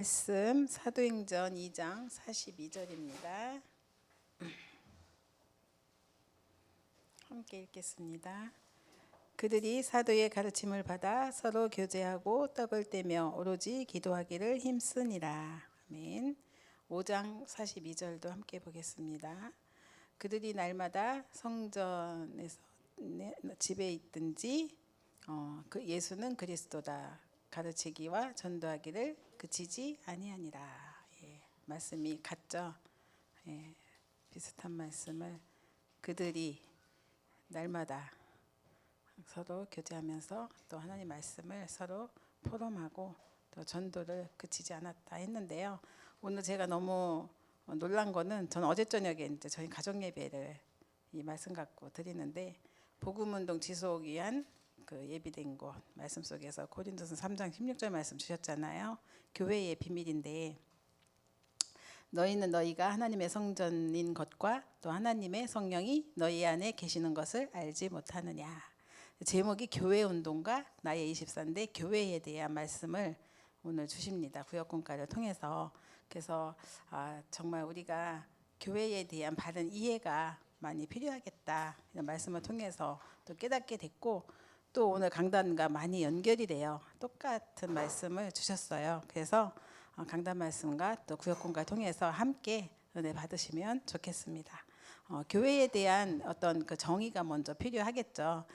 말씀 사도행전 2장 42절입니다. 함께 읽겠습니다. 그들이 사도의 가르침을 받아 서로 교제하고 떡을 떼며 오로지 기도하기를 힘쓰니라. 아멘. 5장 42절도 함께 보겠습니다. 그들이 날마다 성전에서 집에 있든지 그 예수는 그리스도다 가르치기와 전도하기를 그치지 아니하니라. 말씀이 같죠. 비슷한 말씀을 그들이 날마다 서로 교제하면서 또 하나님 말씀을 서로 포럼하고 또 전도를 그치지 않았다 했는데요. 오늘 제가 너무 놀란 거는 저는 어제 저녁에 이제 저희 가족 예배를 이 말씀 갖고 드리는데 복음운동 지속 위한 그 예비된 곳 말씀 속에서 고린도서 3장 16절 말씀 주셨잖아요. 교회의 비밀인데 너희는 너희가 하나님의 성전인 것과 또 하나님의 성령이 너희 안에 계시는 것을 알지 못하느냐. 제목이 교회 운동과 나의 24인데 교회에 대한 말씀을 오늘 주십니다. 구역공과를 통해서. 그래서 정말 우리가 교회에 대한 바른 이해가 많이 필요하겠다 이런 말씀을 통해서 또 깨닫게 됐고 또 오늘 강단과 많이 연결이 돼요. 똑같은 말씀을 주셨어요. 그래서 강단 말씀과 또 구역공과 통해서 함께 은혜 받으시면 좋겠습니다. 교회에 대한 어떤 그 정의가 먼저 필요하겠죠.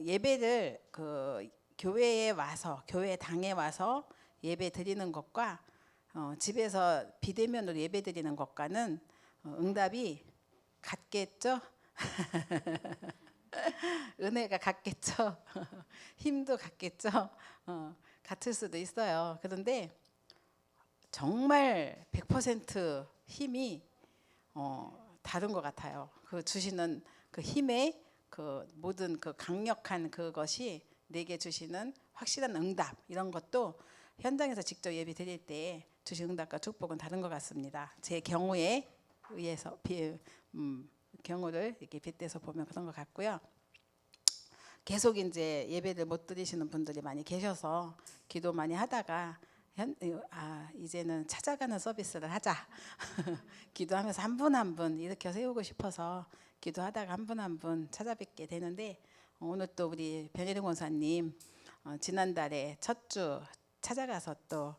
예배를 그 교회에 와서 교회 당에 와서 예배 드리는 것과 집에서 비대면으로 예배 드리는 것과는 응답이 같겠죠. 은혜가 같겠죠. 힘도 같겠죠. 같을 수도 있어요. 그런데 정말 100% 힘이 다른 것 같아요. 그 주시는 그 힘의 그 모든 그 강력한 그것이 내게 주시는 확실한 응답 이런 것도 현장에서 직접 예배 드릴 때 주신 응답과 축복은 다른 것 같습니다. 제 경우에 의해서 경우를 이렇게 빗대서 보면 그런 것 같고요. 계속 이제 예배를 못 드리시는 분들이 많이 계셔서 기도 많이 하다가 이제는 찾아가는 서비스를 하자. 기도하면서 한 분 한 분 이렇게 세우고 싶어서 기도하다가 한 분 한 분 찾아뵙게 되는데 오늘 또 우리 변혜령 권사님 지난달에 첫 주 찾아가서 또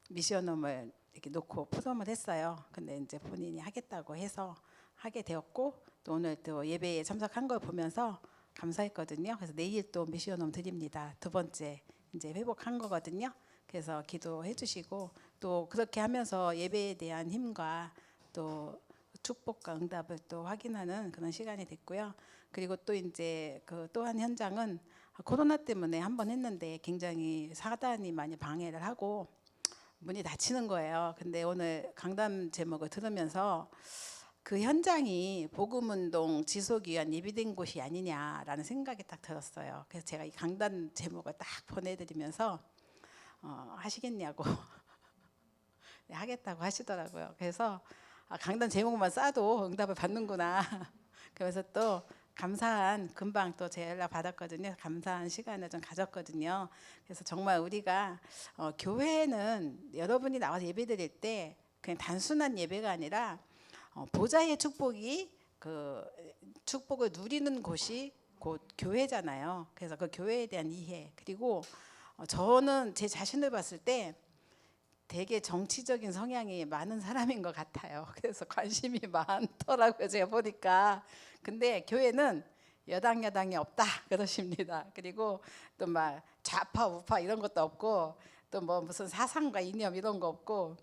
미션홈을 이렇게 놓고 포럼을 했어요. 근데 이제 본인이 하겠다고 해서 하게 되었고 또 오늘 또 예배에 참석한 걸 보면서 감사했거든요. 그래서 내일 또 미션홈 드립니다. 두 번째 이제 회복한 거거든요. 그래서 기도해 주시고 또 그렇게 하면서 예배에 대한 힘과 또 축복과 응답을 또 확인하는 그런 시간이 됐고요. 그리고 또 이제 그 또한 현장은 코로나 때문에 한번 했는데 굉장히 사단이 많이 방해를 하고 문이 닫히는 거예요. 근데 오늘 강단 제목을 들으면서 그 현장이 복음운동 지속 위한 예비된 곳이 아니냐라는 생각이 딱 들었어요. 그래서 제가 이 강단 제목을 딱 보내드리면서 하시겠냐고 네, 하겠다고 하시더라고요. 그래서 강단 제목만 싸도 응답을 받는구나. 그래서 또 감사한 금방 또 제 연락 받았거든요. 감사한 시간을 좀 가졌거든요. 그래서 정말 우리가 교회는 여러분이 나와서 예배드릴 때 그냥 단순한 예배가 아니라 보좌의 축복이 그 축복을 누리는 곳이 곧 교회잖아요. 그래서 그 교회에 대한 이해 그리고 저는 제 자신을 봤을 때 되게 정치적인 성향이 많은 사람인 것 같아요. 그래서 관심이 많더라고요. 제가 보니까. 근데 교회는 여당이 없다 그러십니다. 그리고 또 막 좌파 우파 이런 것도 없고 또 뭐 무슨 사상과 이념 이런 거 없고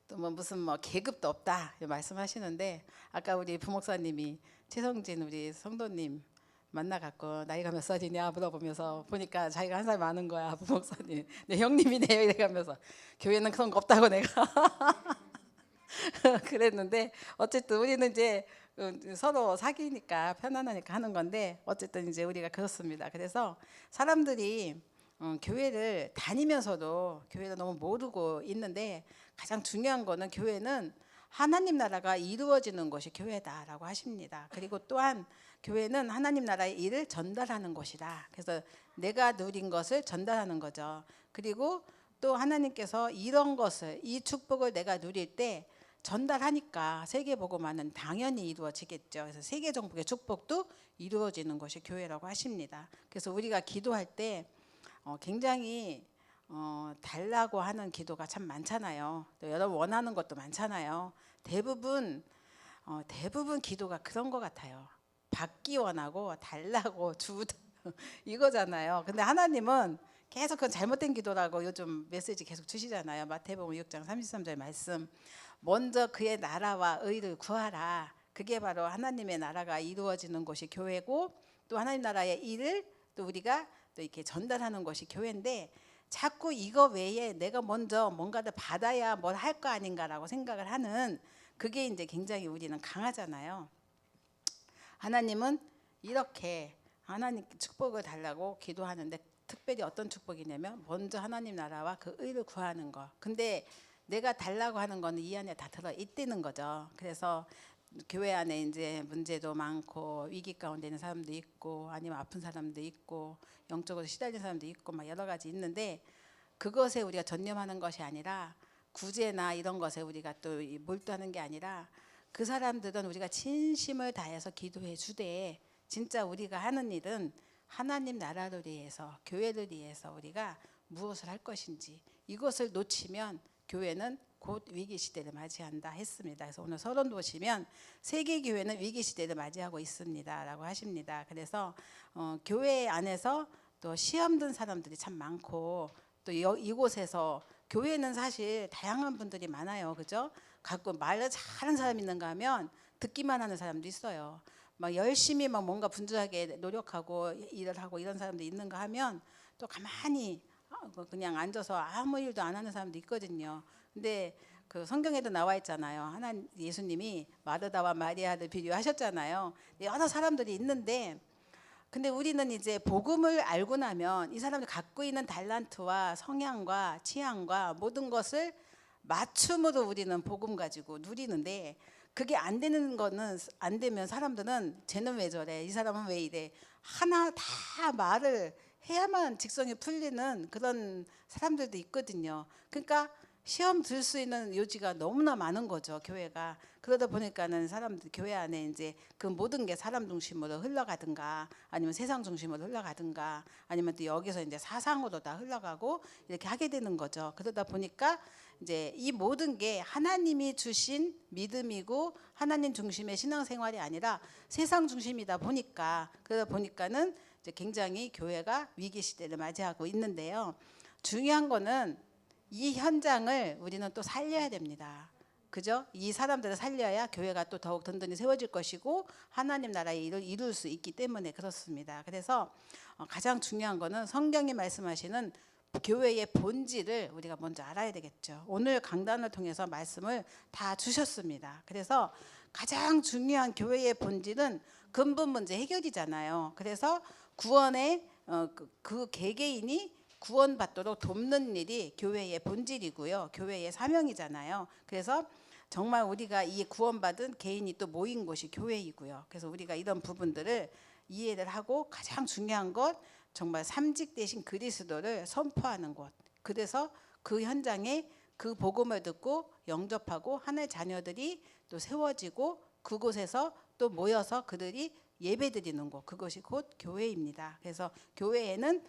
또 뭐 무슨 뭐 계급도 없다 말씀하시는데 아까 우리 부목사님이 최성진 우리 성도님 만나갖고 나이가 몇 살이냐 물어보면서 보니까 자기가 한 살 많은 거야. 부목사님 네 형님이네요 이래가면서 교회는 그런 거 없다고 내가 그랬는데 어쨌든 우리는 이제 서로 사귀니까 편안하니까 하는 건데 어쨌든 이제 우리가 그렇습니다. 그래서 사람들이 교회를 다니면서도 교회를 너무 모르고 있는데 가장 중요한 거는 교회는 하나님 나라가 이루어지는 것이 교회다라고 하십니다. 그리고 또한 교회는 하나님 나라의 일을 전달하는 곳이다. 그래서 내가 누린 것을 전달하는 거죠. 그리고 또 하나님께서 이런 것을, 이 축복을 내가 누릴 때 전달하니까 세계복음화는 당연히 이루어지겠죠. 그래서 세계정복의 축복도 이루어지는 것이 교회라고 하십니다. 그래서 우리가 기도할 때 굉장히 달라고 하는 기도가 참 많잖아요. 또 여러분 원하는 것도 많잖아요. 대부분 기도가 그런 것 같아요. 받기 원하고 달라고 주다 이거잖아요. 근데 하나님은 계속 그건 잘못된 기도라고 요즘 메시지 계속 주시잖아요. 마태복음 6장 33절 말씀. 먼저 그의 나라와 의를 구하라. 그게 바로 하나님의 나라가 이루어지는 곳이 교회고, 또 하나님 나라의 일을 또 우리가 또 이렇게 전달하는 것이 교회인데, 자꾸 이거 외에 내가 먼저 뭔가를 받아야 뭘 할 거 아닌가라고 생각을 하는, 그게 이제 굉장히 우리는 강하잖아요. 하나님은 이렇게 하나님 축복을 달라고 기도하는데, 특별히 어떤 축복이냐면 먼저 하나님 나라와 그 의를 구하는 거. 근데 내가 달라고 하는 거는 이 안에 다 들어 있다는 거죠. 그래서 교회 안에 이제 문제도 많고 위기 가운데 있는 사람도 있고, 아니면 아픈 사람도 있고, 영적으로 시달린 사람도 있고, 막 여러 가지 있는데, 그것에 우리가 전념하는 것이 아니라, 구제나 이런 것에 우리가 또 몰두하는 게 아니라, 그 사람들은 우리가 진심을 다해서 기도해 주되, 진짜 우리가 하는 일은 하나님 나라를 위해서, 교회를 위해서 우리가 무엇을 할 것인지, 이것을 놓치면 교회는 곧 위기 시대를 맞이한다 했습니다. 그래서 오늘 서론 보시면 세계 교회는 위기 시대를 맞이하고 있습니다라고 하십니다. 그래서 교회 안에서 또 시험 든 사람들이 참 많고, 또 이곳에서 교회는 사실 다양한 분들이 많아요. 그죠? 가끔 말을 잘하는 사람이 있는가 하면 듣기만 하는 사람도 있어요. 막 열심히 막 뭔가 분주하게 노력하고 일을 하고 이런 사람도 있는가 하면, 또 가만히 그냥 앉아서 아무 일도 안 하는 사람도 있거든요. 근데 그 성경에도 나와 있잖아요. 하나님 예수님이 마르다와 마리아를 비유하셨잖아요. 여러 사람들이 있는데, 근데 우리는 이제 복음을 알고 나면 이 사람들 갖고 있는 달란트와 성향과 취향과 모든 것을 맞춤으로 우리는 복음 가지고 누리는데, 그게 안 되는 거는, 안 되면 사람들은 쟤는 왜 저래, 이 사람은 왜 이래, 하나 다 말을 해야만 직성이 풀리는 그런 사람들도 있거든요. 그러니까 시험 들 수 있는 요지가 너무나 많은 거죠, 교회가. 그러다 보니까는 사람들 교회 안에 이제 그 모든 게 사람 중심으로 흘러가든가, 아니면 세상 중심으로 흘러가든가, 아니면 또 여기서 이제 사상으로 다 흘러가고 이렇게 하게 되는 거죠. 그러다 보니까 이제 이 모든 게 하나님이 주신 믿음이고 하나님 중심의 신앙생활이 아니라 세상 중심이다 보니까, 그러다 보니까는 이제 굉장히 교회가 위기 시대를 맞이하고 있는데요. 중요한 거는 이 현장을 우리는 또 살려야 됩니다. 그죠? 이 사람들을 살려야 교회가 또 더욱 든든히 세워질 것이고 하나님 나라의 일을 이룰 수 있기 때문에 그렇습니다. 그래서 가장 중요한 거는 성경이 말씀하시는 교회의 본질을 우리가 먼저 알아야 되겠죠. 오늘 강단을 통해서 말씀을 다 주셨습니다. 그래서 가장 중요한 교회의 본질은 근본 문제 해결이잖아요. 그래서 구원의 그 개개인이 구원받도록 돕는 일이 교회의 본질이고요. 교회의 사명이잖아요. 그래서 정말 우리가 이 구원받은 개인이 또 모인 곳이 교회이고요. 그래서 우리가 이런 부분들을 이해를 하고, 가장 중요한 것, 정말 삼직 되신 그리스도를 선포하는 곳. 그래서 그 현장에 그 복음을 듣고 영접하고 하나의 자녀들이 또 세워지고, 그곳에서 또 모여서 그들이 예배드리는 곳, 그것이 곧 교회입니다. 그래서 교회에는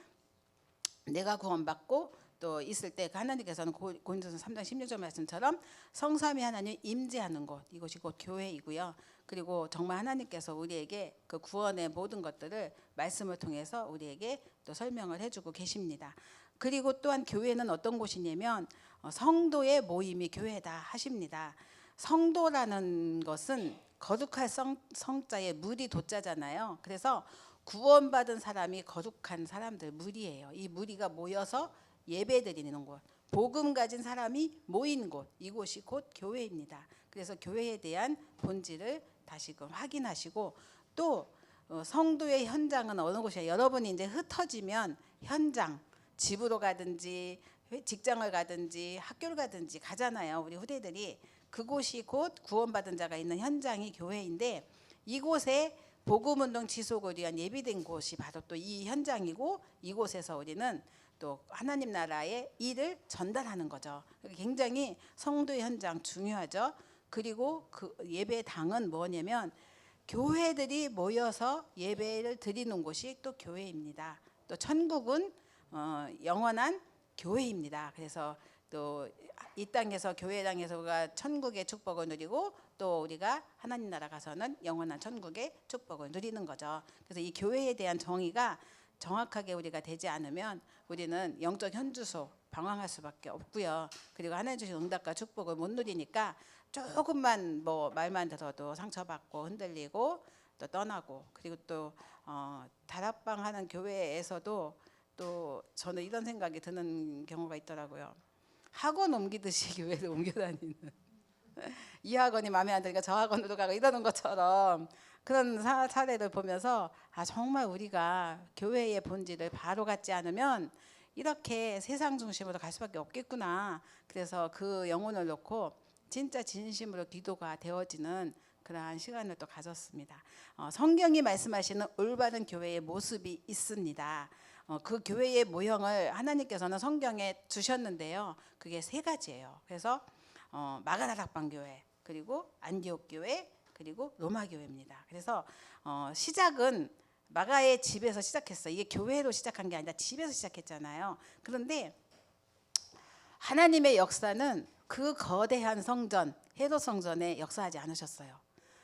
내가 구원받고 또 있을 때 하나님께서는 고린도서 3장 16절 말씀처럼 성삼위 하나님 임재하는 곳, 이것이 곧 교회이고요. 그리고 정말 하나님께서 우리에게 그 구원의 모든 것들을 말씀을 통해서 우리에게 또 설명을 해주고 계십니다. 그리고 또한 교회는 어떤 곳이냐면 성도의 모임이 교회다 하십니다. 성도라는 것은 거룩할 성자의 무리 도자잖아요. 그래서 구원받은 사람이 거룩한 사람들, 무리예요. 이 무리가 모여서 예배드리는 곳, 복음 가진 사람이 모인 곳, 이곳이 곧 교회입니다. 그래서 교회에 대한 본질을 다시금 확인하시고, 또 성도의 현장은 어느 곳이에요? 여러분이 이제 흩어지면 현장, 집으로 가든지 직장을 가든지 학교를 가든지 가잖아요. 우리 후대들이. 그곳이 곧 구원받은 자가 있는 현장이 교회인데, 이곳에 복음운동 지속을 위한 예비된 곳이 바로 또 이 현장이고, 이곳에서 우리는 또 하나님 나라의 일을 전달하는 거죠. 굉장히 성도의 현장 중요하죠. 그리고 그 예배당은 뭐냐면 교회들이 모여서 예배를 드리는 곳이 또 교회입니다. 또 천국은 영원한 교회입니다. 그래서 또 이 땅에서 교회당에서 우리가 천국의 축복을 누리고 또 우리가 하나님 나라 가서는 영원한 천국의 축복을 누리는 거죠. 그래서 이 교회에 대한 정의가 정확하게 우리가 되지 않으면 우리는 영적 현주소 방황할 수밖에 없고요. 그리고 하나님 주신 응답과 축복을 못 누리니까 조금만 뭐 말만 들어도 상처받고 흔들리고 또 떠나고, 그리고 또 다락방 하는 교회에서도 또 저는 이런 생각이 드는 경우가 있더라고요. 학원 옮기듯이 교회를 옮겨다니는 이 학원이 마음에 안 드니까 저 학원으로 가고 이러는 것처럼 그런 사례를 보면서 정말 우리가 교회의 본질을 바로 갖지 않으면 이렇게 세상 중심으로 갈 수밖에 없겠구나. 그래서 그 영혼을 놓고 진짜 진심으로 기도가 되어지는 그러한 시간을 또 가졌습니다. 성경이 말씀하시는 올바른 교회의 모습이 있습니다. 그 교회의 모형을 하나님께서는 성경에 주셨는데요. 그게 세 가지예요. 그래서 마가다락방 교회, 그리고 안디옥 교회, 그리고 로마 교회입니다. 그래서 시작은 마가의 집에서 시작했어요. 이게 교회로 시작한 게 아니라 집에서 시작했잖아요. 그런데 하나님의 역사는 그 거대한 성전, 헤롯 성전에 역사하지 않으셨어요.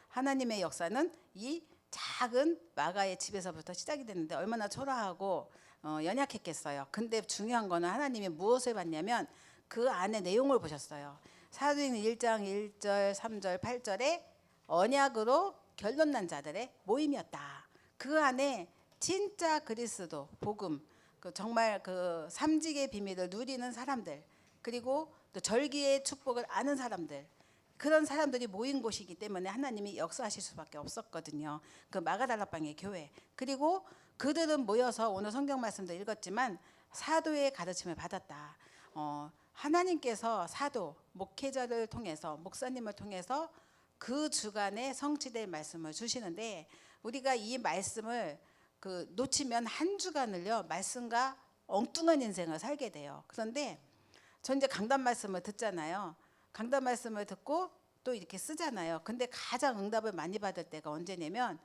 하나님의 역사는 이 작은 마가의 집에서부터 시작이 됐는데 얼마나 초라하고 연약했겠어요. 근데 중요한 거는 하나님이 무엇을 봤냐면 그 안에 내용을 보셨어요. 사도행전 1장 1절 3절 8절에 언약으로 결론난 자들의 모임이었다. 그 안에 진짜 그리스도 복음, 정말 그 삼직의 비밀을 누리는 사람들, 그리고 또 절기의 축복을 아는 사람들, 그런 사람들이 모인 곳이기 때문에 하나님이 역사하실 수밖에 없었거든요. 그 마가다락방의 교회. 그리고 그들은 모여서 오늘 성경 말씀도 읽었지만 사도의 가르침을 받았다. 하나님께서 사도, 목회자를 통해서, 목사님을 통해서 그 주간에 성취될 말씀을 주시는데 우리가 이 말씀을 놓치면 한 주간을요 말씀과 엉뚱한 인생을 살게 돼요. 그런데 전 이제 강단 말씀을 듣잖아요. 강단 말씀을 듣고 또 이렇게 쓰잖아요. 근데 가장 응답을 많이 받을 때가 언제냐면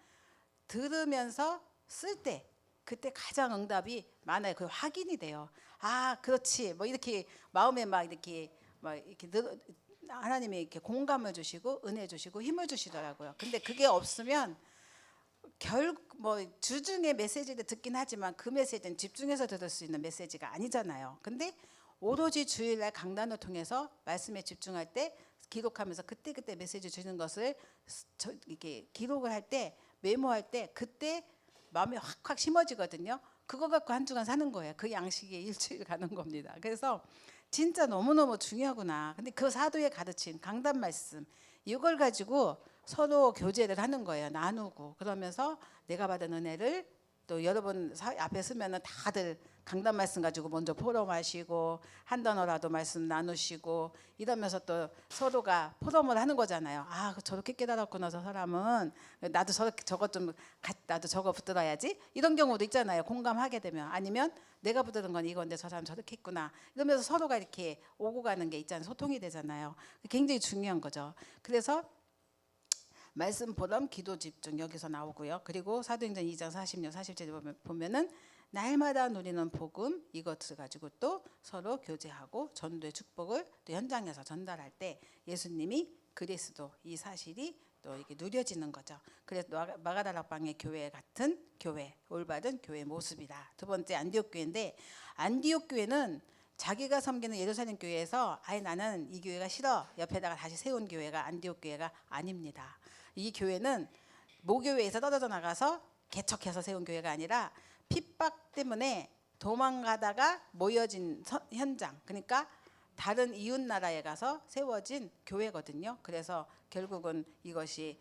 들으면서 쓸 때, 그때 가장 응답이 많아요. 그 확인이 돼요. 그렇지. 뭐 이렇게 마음에 막 이렇게 하나님이 이렇게 공감을 주시고 은혜 주시고 힘을 주시더라고요. 근데 그게 없으면 뭐 주중에 메시지를 듣긴 하지만 그 메시지는 집중해서 들을 수 있는 메시지가 아니잖아요. 근데 오로지 주일날 강단을 통해서 말씀에 집중할 때 기록하면서 그때 메시지 주는 것을 이렇게 기록을 할 때, 메모할 때 그때 마음이 확 심어지거든요. 그거 갖고 한 주간 사는 거예요. 그 양식에 일주일 가는 겁니다. 그래서 진짜 너무너무 중요하구나. 근데 그 사도의 가르침, 강단 말씀, 이걸 가지고 서로 교제를 하는 거예요. 나누고. 그러면서 내가 받은 은혜를 또 여러분 앞에 서면은 다들 강단 말씀 가지고 먼저 포럼하시고 한 단어라도 말씀 나누시고 이러면서 또 서로가 포럼을 하는 거잖아요. 저렇게 깨달았구나 저 사람은. 나도 나도 저거 붙들어야지. 이런 경우도 있잖아요. 공감하게 되면. 아니면 내가 붙드는 건 이건데 저 사람 저렇게 했구나. 이러면서 서로가 이렇게 오고 가는 게 있잖아요. 소통이 되잖아요. 굉장히 중요한 거죠. 그래서 말씀 포럼 기도 집중 여기서 나오고요. 그리고 사도행전 2장 46, 47절 보면은 날마다 누리는 복음, 이것을 가지고 또 서로 교제하고 전도의 축복을 또 현장에서 전달할 때 예수님이 그리스도, 이 사실이 또 이게 누려지는 거죠. 그래서 마가다락방의 교회 같은 교회, 올바른 교회 모습이다. 두 번째 안디옥 교회인데, 안디옥 교회는 자기가 섬기는 예루살렘 교회에서 나는 이 교회가 싫어 옆에다가 다시 세운 교회가 안디옥 교회가 아닙니다. 이 교회는 모교회에서 떨어져 나가서 개척해서 세운 교회가 아니라 핍박 때문에 도망가다가 모여진 현장, 그러니까 다른 이웃 나라에 가서 세워진 교회거든요. 그래서 결국은 이것이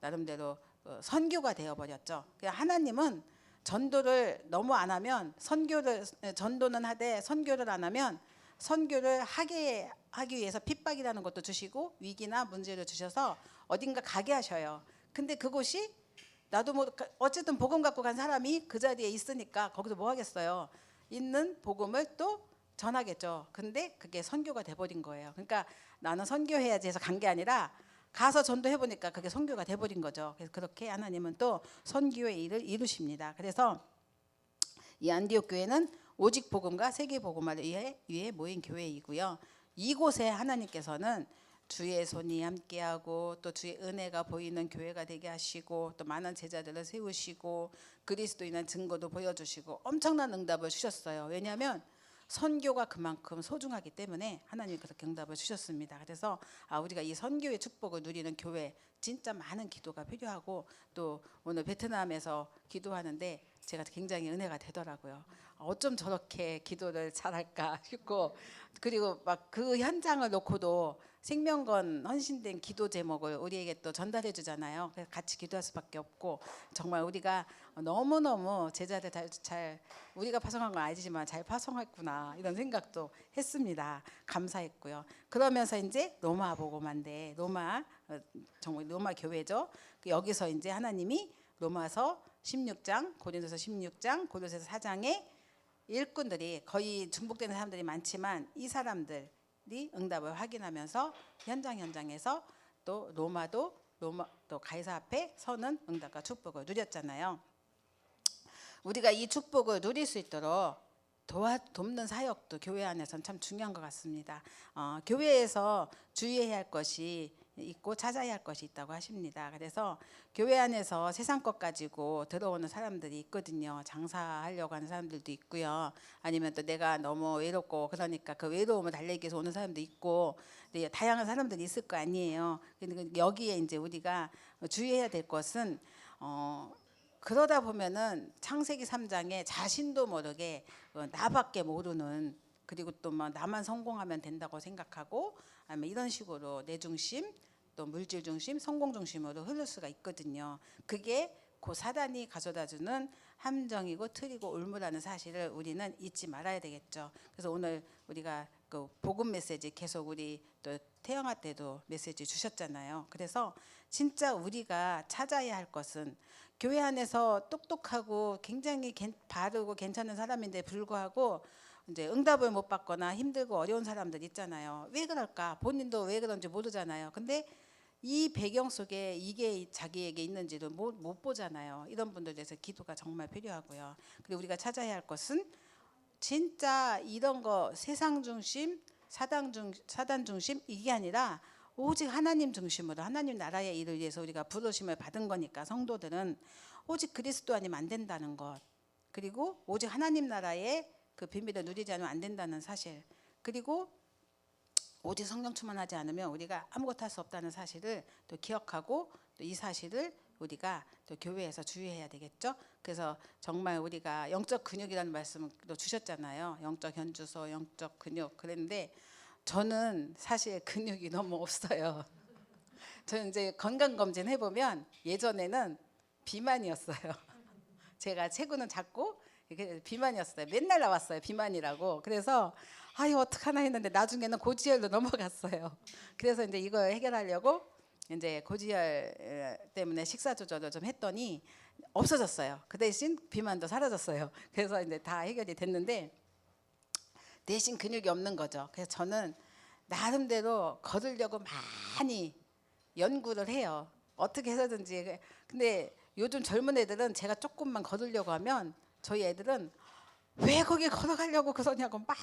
나름대로 선교가 되어버렸죠. 하나님은 전도를 너무 안 하면 전도는 하되 선교를 안 하면 선교를 하기 위해서 핍박이라는 것도 주시고 위기나 문제를 주셔서 어딘가 가게 하셔요. 근데 그곳이 나도 뭐 어쨌든 복음 갖고 간 사람이 그 자리에 있으니까 거기서 뭐 하겠어요. 있는 복음을 또 전하겠죠. 근데 그게 선교가 돼버린 거예요. 그러니까 나는 선교해야지 해서 간 게 아니라 가서 전도해 보니까 그게 선교가 돼버린 거죠. 그래서 그렇게 하나님은 또 선교의 일을 이루십니다. 그래서 이 안디옥 교회는 오직 복음과 세계 복음화를 위해 모인 교회이고요. 이곳에 하나님께서는 주의 손이 함께하고 또 주의 은혜가 보이는 교회가 되게 하시고 또 많은 제자들을 세우시고 그리스도인한 증거도 보여주시고 엄청난 응답을 주셨어요. 왜냐하면 선교가 그만큼 소중하기 때문에 하나님께서 응답을 주셨습니다. 그래서 우리가 이 선교의 축복을 누리는 교회 진짜 많은 기도가 필요하고 또 오늘 베트남에서 기도하는데 제가 굉장히 은혜가 되더라고요. 어쩜 저렇게 기도를 잘할까 싶고 그리고 막 그 현장을 놓고도 생명건 헌신된 기도 제목을 우리에게 또 전달해 주잖아요. 그래서 같이 기도할 수밖에 없고 정말 우리가 너무너무 제자들 잘 우리가 파송한 건 아니지만 잘 파송했구나 이런 생각도 했습니다. 감사했고요. 그러면서 이제 로마 복음화인데 정말 로마 교회죠. 여기서 이제 하나님이 로마서 16장, 고린도서 16장, 고린도서 4장에 일꾼들이 거의 중복되는 사람들이 많지만 이 사람들이 응답을 확인하면서 현장에서 또 로마 또 가이사 앞에 서는 응답과 축복을 누렸잖아요. 우리가 이 축복을 누릴 수 있도록 돕는 사역도 교회 안에서는 참 중요한 것 같습니다. 교회에서 주의해야 할 것이 있고 찾아야 할 것이 있다고 하십니다. 그래서 교회 안에서 세상 것 가지고 들어오는 사람들이 있거든요. 장사하려고 하는 사람들도 있고요. 아니면 또 내가 너무 외롭고 그러니까 그 외로움을 달래기 위해서 오는 사람도 있고 다양한 사람들이 있을 거 아니에요. 근데 여기에 이제 우리가 주의해야 될 것은 그러다 보면은 창세기 3장에 자신도 모르게 나밖에 모르는 그리고 또 뭐 나만 성공하면 된다고 생각하고 아니면 이런 식으로 내 중심 또 물질 중심 성공 중심으로 흐를 수가 있거든요. 그게 그 사단이 가져다주는 함정이고 틀이고 올무라는 사실을 우리는 잊지 말아야 되겠죠. 그래서 오늘 우리가 그 복음 메시지 계속 우리 또 태영아 때도 메시지 주셨잖아요. 그래서 진짜 우리가 찾아야 할 것은 교회 안에서 똑똑하고 굉장히 바르고 괜찮은 사람인데 불구하고 이제 응답을 못 받거나 힘들고 어려운 사람들 있잖아요. 왜 그럴까? 본인도 왜 그런지 모르잖아요. 근데 이 배경 속에 이게 자기에게 있는지도 못 보잖아요. 이런 분들 대해서 기도가 정말 필요하고요. 그리고 우리가 찾아야 할 것은 진짜 이런 거 세상 중심, 사단 중심 이게 아니라 오직 하나님 중심으로 하나님 나라의 일을 위해서 우리가 부르심을 받은 거니까 성도들은 오직 그리스도 아니면 안 된다는 것 그리고 오직 하나님 나라의 그 비밀을 누리지 않으면 안 된다는 사실 그리고 오직 성령 충만하지 않으면 우리가 아무것도 할 수 없다는 사실을 또 기억하고 또 이 사실을 우리가 또 교회에서 주의해야 되겠죠. 그래서 정말 우리가 영적 근육이라는 말씀을 또 주셨잖아요. 영적 현주소, 영적 근육 그랬는데 저는 사실 근육이 너무 없어요. 저는 이제 건강 검진 해보면 예전에는 비만이었어요. 제가 체구는 작고 비만이었어요. 맨날 나왔어요. 비만이라고. 그래서 이거 어떡하나 했는데 나중에는 고지혈로 넘어갔어요. 그래서 이제 이거 해결하려고 이제 고지혈 때문에 식사 조절을 좀 했더니 없어졌어요. 그 대신 비만도 사라졌어요. 그래서 이제 다 해결이 됐는데 대신 근육이 없는 거죠. 그래서 저는 나름대로 거두려고 많이 연구를 해요. 어떻게 해서든지. 근데 요즘 젊은 애들은 제가 조금만 거두려고 하면 저희 애들은 왜 거기 걸어가려고 그러냐고 막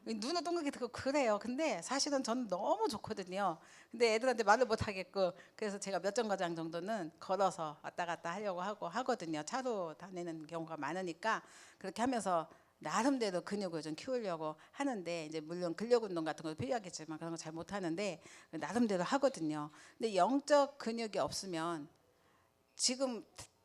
눈을 동그랗게 뜨고 그래요. 근데 사실은 저는 너무 좋거든요. 근데 애들한테 말을 못 하겠고 그래서 제가 몇 정거장 정도는 걸어서 왔다 갔다 하려고 하거든요. 차로 다니는 경우가 많으니까 그렇게 하면서 나름대로 근육을 좀 키우려고 하는데 이제 물론 근력 운동 같은 것도 필요하겠지만 그런 거 잘 못 하는데 나름대로 하거든요. 근데 영적 근육이 없으면 지금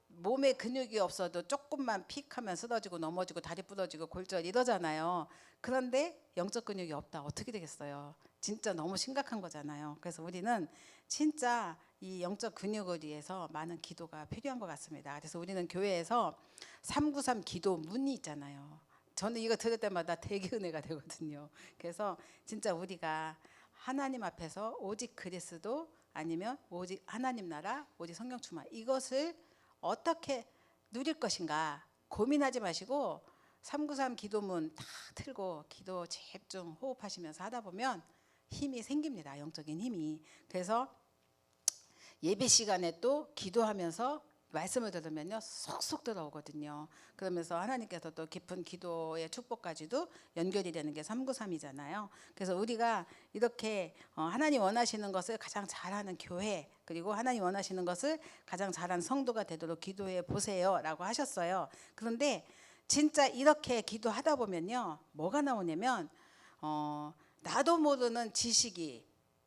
몸에 근육이 없어도 조금만 픽 하면 쓰러지고 넘어지고 다리 부러지고 골절 이러잖아요. 그런데 영적 근육이 없다. 어떻게 되겠어요? 진짜 너무 심각한 거잖아요. 그래서 우리는 진짜 이 영적 근육을 위해서 많은 기도가 필요한 것 같습니다. 그래서 우리는 교회에서 393 기도 문이 있잖아요. 저는 이거 들을 때마다 되게 은혜가 되거든요. 그래서 진짜 우리가 하나님 앞에서 오직 그리스도 아니면 오직 하나님 나라, 오직 성령 충만 이것을 어떻게 누릴 것인가 고민하지 마시고 393 기도문 딱 틀고 기도 집중 호흡하시면서 하다 보면 힘이 생깁니다. 영적인 힘이. 그래서 예배 시간에 또 기도하면서 말씀을 들으면요 쏙쏙 들어오거든요. 그러면서 하나님께서 또 깊은 기도의 축복까지도 연결이 되는 게 393이잖아요. 그래서 우리가 이렇게 하나님 원하시는 것을 가장 잘하는 교회, 그리고 하나님 원하시는 것을 가장 잘하는 성도가 되도록 기도해 보세요 라고 하셨어요. 그런데 진짜 이렇게 기도하다 보면요 뭐가 나오냐면 나도 모르는 지식이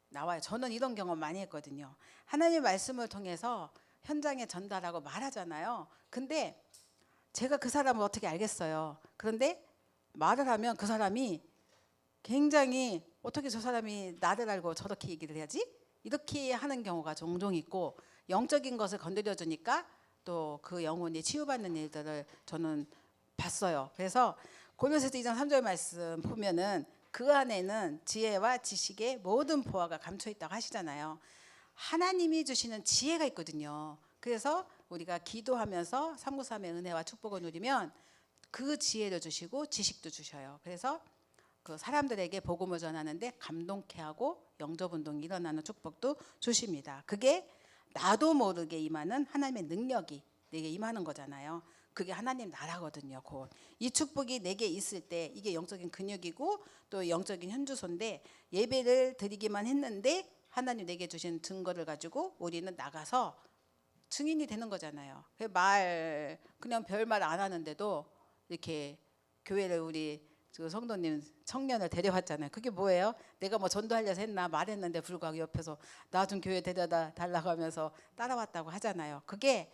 나와요. 저는 이런 경험 많이 했거든요. 하나님의 말씀을 통해서 현장에 전달하고 말하잖아요. 근데 제가 그 사람을 어떻게 알겠어요. 그런데 말을 하면 그 사람이 굉장히 어떻게 저 사람이 나를 알고 저렇게 얘기를 해야지? 이렇게 하는 경우가 종종 있고, 영적인 것을 건드려 주니까 또 그 영혼이 치유받는 일들을 저는 봤어요. 그래서 골로새서 2장 3절 말씀 보면은 그 안에는 지혜와 지식의 모든 보화가 감춰 있다고 하시잖아요. 하나님이 주시는 지혜가 있거든요. 그래서 우리가 기도하면서 393의 은혜와 축복을 누리면 그 지혜를 주시고 지식도 주셔요. 그래서 그 사람들에게 복음을 전하는데 감동케 하고 영접 운동이 일어나는 축복도 주십니다. 그게 나도 모르게 임하는 하나님의 능력이 내게 임하는 거잖아요. 그게 하나님 나라거든요. 곧 이 축복이 내게 있을 때 이게 영적인 근육이고 또 영적인 현주소인데, 예배를 드리기만 했는데 하나님 내게 주신 증거를 가지고 우리는 나가서 증인이 되는 거잖아요. 그냥 별말 안 하는데도 이렇게 교회를 우리 그 성도님 청년을 데려왔잖아요. 그게 뭐예요? 내가 뭐 전도하려서 했나 말했는데 불구하고 옆에서 나 좀 교회 데려다 달라고 하면서 따라왔다고 하잖아요. 그게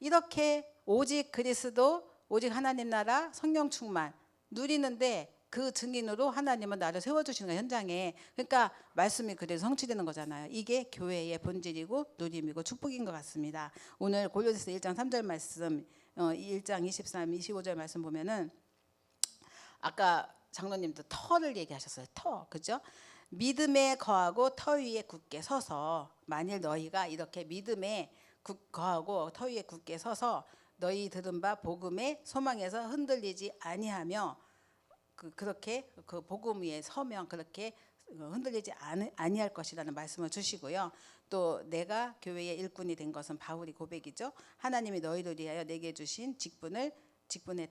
이렇게 오직 그리스도, 오직 하나님 나라, 성령 충만 누리는데 그 증인으로 하나님은 나를 세워주시는 거예요, 현장에. 그러니까 말씀이 그대로 성취되는 거잖아요. 이게 교회의 본질이고 누림이고 축복인 것 같습니다. 오늘 골로새서 1장 3절 말씀, 1장 23, 25절 말씀 보면은 아까 장로님도 터를 얘기하셨어요. 터, 그죠? 믿음에 거하고 터 위에 굳게 서서, 만일 너희가 이렇게 믿음에 거하고 터 위에 굳게 서서 너희 들은 바 복음의 소망에서 흔들리지 아니하며, 그렇게 그 복음 위에 서면 그렇게 흔들리지 아니할 것이라는 말씀을 주시고요. 또 내가 교회의 일꾼이 된 것은 바울이 고백이죠. 하나님이 너희를 위하여 내게 주신 직분에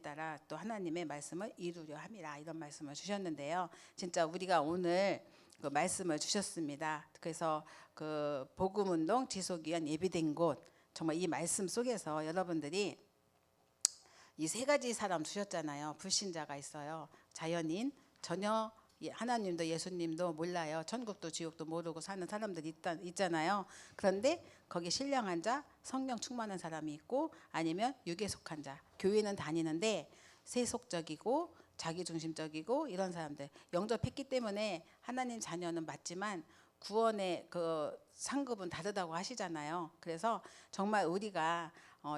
따라 또 하나님의 말씀을 이루려 함이라, 이런 말씀을 주셨는데요. 진짜 우리가 오늘 그 말씀을 주셨습니다. 그래서 그 복음운동 지속위원 예비된 곳, 정말 이 말씀 속에서 여러분들이 이 세 가지 사람 주셨잖아요. 불신자가 있어요. 자연인, 전혀 하나님도 예수님도 몰라요. 천국도 지옥도 모르고 사는 사람들이 있잖아요. 그런데 거기 신령한 자, 성령 충만한 사람이 있고, 아니면 육에 속한 자, 교회는 다니는데 세속적이고 자기중심적이고 이런 사람들, 영접했기 때문에 하나님 자녀는 맞지만 구원의 그 상급은 다르다고 하시잖아요. 그래서 정말 우리가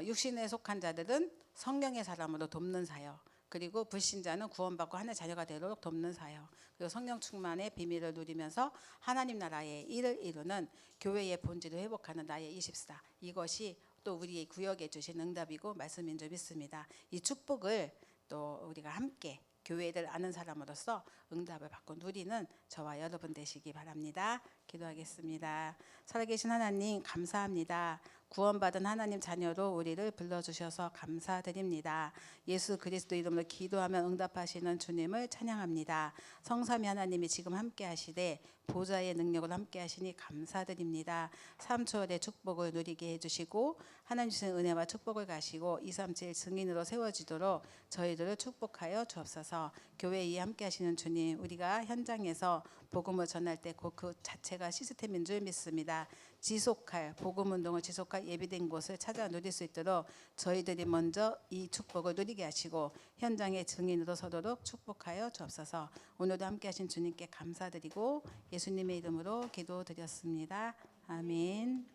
육신에 속한 자들은 성령의 사람으로 돕는 사역, 그리고 불신자는 구원받고 하나님의 자녀가 되도록 돕는 사역, 그리고 성령 충만의 비밀을 누리면서 하나님 나라의 일을 이루는 교회의 본질을 회복하는 나의 24, 이것이 또 우리의 구역에 주신 응답이고 말씀인 줄 믿습니다. 이 축복을 또 우리가 함께 교회를 아는 사람으로서 응답을 받고 누리는 저와 여러분 되시기 바랍니다. 기도하겠습니다. 살아계신 하나님 감사합니다. 구원받은 하나님 자녀로 우리를 불러주셔서 감사드립니다. 예수 그리스도 이름으로 기도하면 응답하시는 주님을 찬양합니다. 성삼위 하나님이 지금 함께 하시되 보좌의 능력을 함께 하시니 감사드립니다. 3초월의 축복을 누리게 해주시고 하나님 주신 은혜와 축복을 가시고 237 증인으로 세워지도록 저희들을 축복하여 주옵소서. 교회에 함께 하시는 주님, 우리가 현장에서 복음을 전할 때 그 자체가 시스템인 줄 믿습니다. 지속할 복음운동을 지속할 예비된 곳을 찾아 누릴 수 있도록 저희들이 먼저 이 축복을 누리게 하시고 현장의 증인으로 서도록 축복하여 주옵소서. 오늘도 함께 하신 주님께 감사드리고 예수님의 이름으로 기도드렸습니다. 아멘.